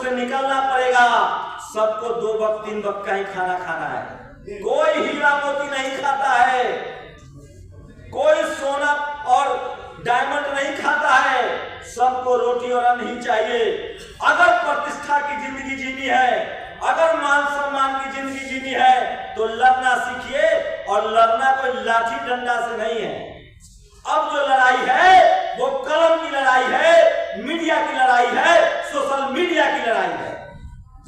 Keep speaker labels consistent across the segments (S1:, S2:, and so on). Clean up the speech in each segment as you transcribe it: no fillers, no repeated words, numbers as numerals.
S1: से निकलना पड़ेगा। सबको 2 वक्त 3 वक्त का ही खाना खाना है। कोई हीरा मोती नहीं खाता है, कोई सोना और डायमंड नहीं खाता है। सबको रोटी और अन्न ही चाहिए। अगर प्रतिष्ठा की जिंदगी जीनी है, अगर मान सम्मान की जिंदगी जीनी है, तो लड़ना सीखिए। और लड़ना कोई लाठी डंडा से नहीं है। अब जो लड़ाई है वो कलम की लड़ाई है, मीडिया की लड़ाई है, सोशल मीडिया की लड़ाई है।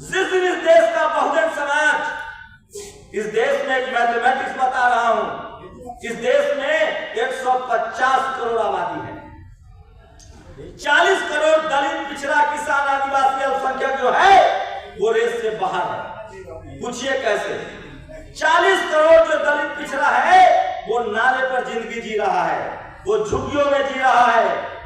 S1: जिस दिन इस देश का बहुजन समाज, इस देश में एक मैथमेटिक्स बता रहा हूं, इस देश में 150 करोड़ आबादी है। 40 करोड़ दलित, पिछड़ा, किसान, आदिवासी, अल्पसंख्यक जो है वो रेस से बाहर है। पूछिए कैसे? 40 करोड़ जो दलित पिछड़ा है वो नाले पर जिंदगी जी रहा है, वो झुग्गियों में जी रहा है,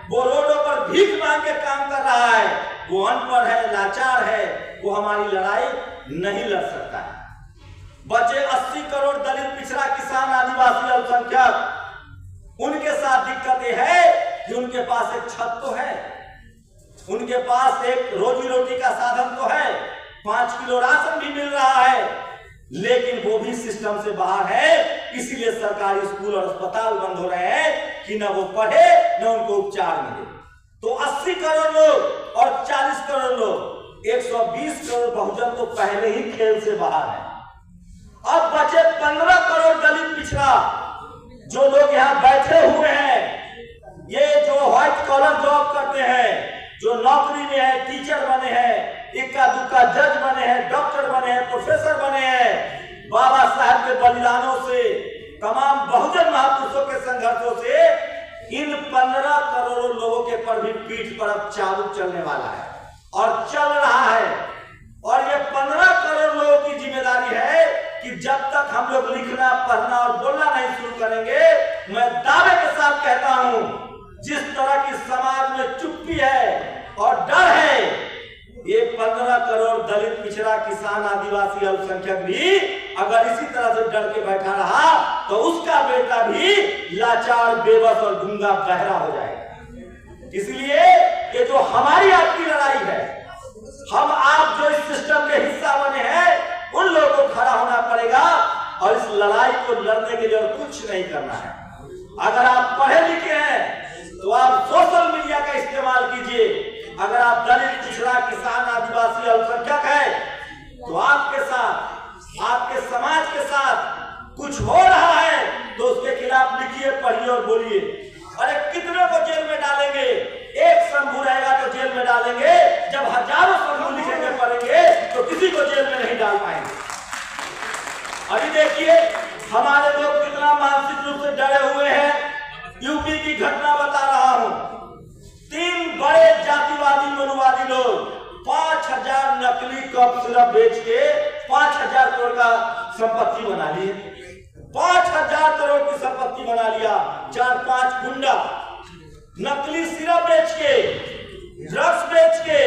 S1: वो रोडों पर भीख मांग के काम कर रहा है, वो अनपढ़ है, लाचार है, वो हमारी लड़ाई नहीं लड़ सकता है। बचे 80 करोड़ दलित, पिछड़ा, किसान, आदिवासी, अल्पसंख्यक, उनके साथ दिक्कत यह है कि उनके पास एक छत तो है, उनके पास एक रोजी रोटी का साधन तो है, 5 किलो राशन भी मिल रहा है, लेकिन वो भी सिस्टम से बाहर है। इसीलिए सरकारी स्कूल और अस्पताल बंद हो रहे हैं कि न वो पढ़े न उनको उपचार मिले। तो 80 करोड़ लोग और 40 करोड़ लोग, 120 करोड़ बहुजन तो पहले ही खेल से बाहर है। अब बचे 15 करोड़ दलित, पिछड़ा, जो लोग यहाँ बैठे हुए हैं, ये जो व्हाइट कॉलर जॉब करते हैं, जो नौकरी में है, टीचर बने हैं, इक्का दुक्का जज बने हैं, डॉक्टर बने हैं, प्रोफेसर बने हैं, बाबा साहब के बलिदानों से, तमाम बहुजन महापुरुषों के संघर्षों से इन 15 करोड़ लोगों के पर भी पीठ पर अब चाबुक चलने वाला है और चल रहा है। और ये 15 करोड़ लोगों की जिम्मेदारी है कि जब तक हम लोग लिखना, पढ़ना और बोलना नहीं शुरू करेंगे, मैं दावे के साथ कहता हूं, जिस तरह की समाज में चुप्पी है और डर है, ये 15 करोड़ दलित, पिछड़ा, किसान, आदिवासी, अल्पसंख्यक भी अगर इसी तरह से डर के बैठा रहा तो उसका बेटा भी लाचार, बेबस और गूंगा, बहरा हो जाएगा। इसलिए ये जो हमारी आपकी लड़ाई है, हम आप जो इस सिस्टम के हिस्सा बने हैं, उन लोगों को खड़ा होना पड़ेगा और इस लड़ाई को लड़ने के लिए और कुछ नहीं करना है। अगर आप पढ़े लिखे हैं तो आप सोशल मीडिया का इस्तेमाल कीजिए। अगर आप दलित, पिछड़ा, किसान, आदिवासी, अल्पसंख्यक है तो आपके साथ, आपके समाज के साथ कुछ हो रहा है तो उसके खिलाफ लिखिए, पढ़िए और बोलिए। अरे कितने को जेल में डालेंगे? एक शंभू रहेगा तो जेल में डालेंगे, जब हजारों शंभू लिखेंगे, पढ़ेंगे तो किसी को जेल में नहीं डाल पाएंगे। अभी देखिए हमारे लोग कितना मानसिक रूप से डरे हुए हैं। यूपी की घटना बता रहा हूं, 3 बड़े जातिवादी, मनुवादी लोग 5000 नकली कप सिरप बेच के 5000 करोड़ का संपत्ति बना ली। 5000 करोड़ की संपत्ति बना लिया। 4-5 गुंडा नकली सिरप बेच के, ड्रग्स बेच के,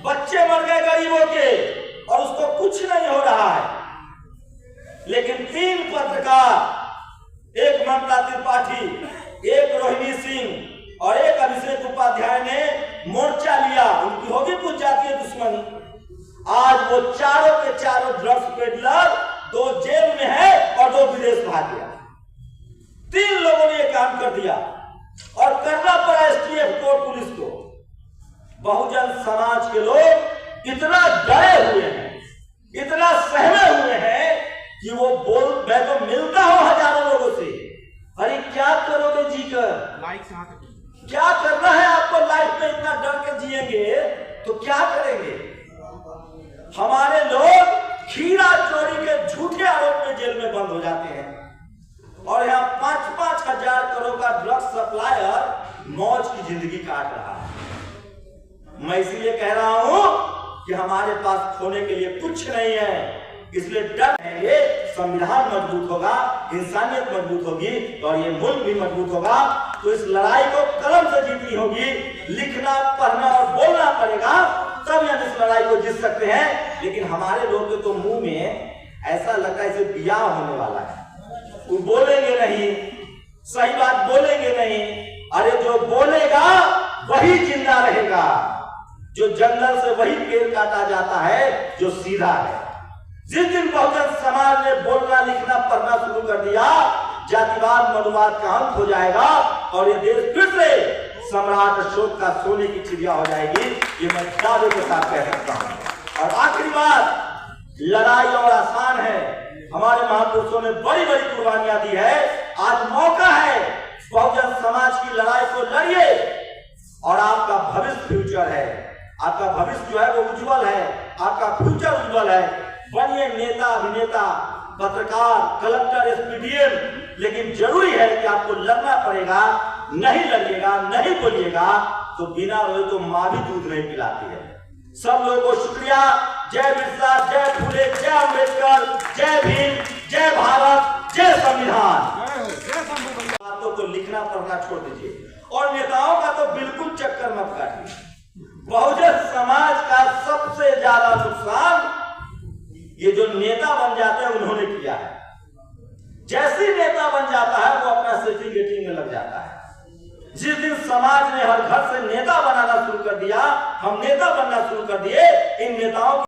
S1: बच्चे मर गए गरीबों के और उसको कुछ नहीं हो रहा है। लेकिन 3 पत्रकार, एक ममता त्रिपाठी, एक रोहिणी सिंह और एक अभिषेक उपाध्याय ने मोर्चा लिया। उनकी होगी कुछ जातीय दुश्मनी। आज वो चारों के चारों ड्रग्स पेडलर 2 जेल में है और 2 विदेश भाग गया। 3 लोगों ने यह काम कर दिया और करना पड़ा एसटीएफ को, पुलिस को। बहुजन समाज के लोग इतना डरे हुए हैं, इतना सहमे हुए हैं कि वो मैं तो मिलता हूं हजारों लोगों से, अरे क्या करोगे जीकर, क्या करना है आपको लाइफ में? इतना डर के जिएंगे तो क्या करेंगे? हमारे लोग खीरा चोरी के झूठे आरोप में जेल में बंद हो जाते हैं और यहाँ 5-5 हजार करोड़ का ड्रग्स सप्लायर मौज की जिंदगी काट रहा है। मैं इसीलिए कह रहा हूं कि हमारे पास खोने के लिए कुछ नहीं है, इसलिए डर है। संविधान मजबूत होगा, इंसानियत मजबूत होगी और ये मुल्क भी मजबूत होगा। तो इस लड़ाई को कलम से जीतनी होगी, लिखना, पढ़ना और बोलना पड़ेगा, तब हम इस लड़ाई को जीत सकते हैं। लेकिन हमारे लोग के तो मुंह में ऐसा लगता है जैसे ब्याह होने वाला है, वो बोलेंगे नहीं, सही बात बोलेंगे नहीं। अरे जो बोलेगा वही जिंदा रहेगा, जो जंगल से वही पेड़ काटा जाता है जो सीधा है। जिस दिन बहुजन समाज ने बोलना लिखना पढ़ना शुरू कर दिया, जातिवाद मनुवाद का अंत हो जाएगा और ये देश फिर से सम्राट अशोक का सोने की चिड़िया हो जाएगी। ये मैं दावे के साथ कह सकता हूं। और आखिरी बात, लड़ाई और आसान है, हमारे महापुरुषों ने बड़ी बड़ी कुर्बानियां दी है। आज मौका है, बहुजन समाज की लड़ाई को लड़िए और आपका भविष्य फ्यूचर है, आपका भविष्य जो है वो उज्जवल है, आपका फ्यूचर उज्जवल है। बनिए नेता अभिनेता पत्रकार कलेक्टर एसपीडीएम, लेकिन जरूरी है कि आपको लड़ना पड़ेगा। नहीं लड़िएगा नहीं बोलिएगा तो बिना रोए तो मां भी दूध नहीं पिलाती है। सब लोगों को शुक्रिया। जय बिरसा, जय फुले, जय अम्बेडकर, जय भीम, जय भारत, जय संविधान। बातों को लिखना पढ़ना छोड़ दीजिए और नेताओं का तो बिल्कुल चक्कर मत काटिए। बहुजन समाज का सबसे ज्यादा नुकसान ये जो नेता बन जाते हैं उन्होंने किया है। जैसे नेता बन जाता है वो अपना सेटिंग गेटिंग में लग जाता है। जिस दिन समाज ने हर घर से नेता बनाना शुरू कर दिया, हम नेता बनना शुरू कर दिए, इन नेताओं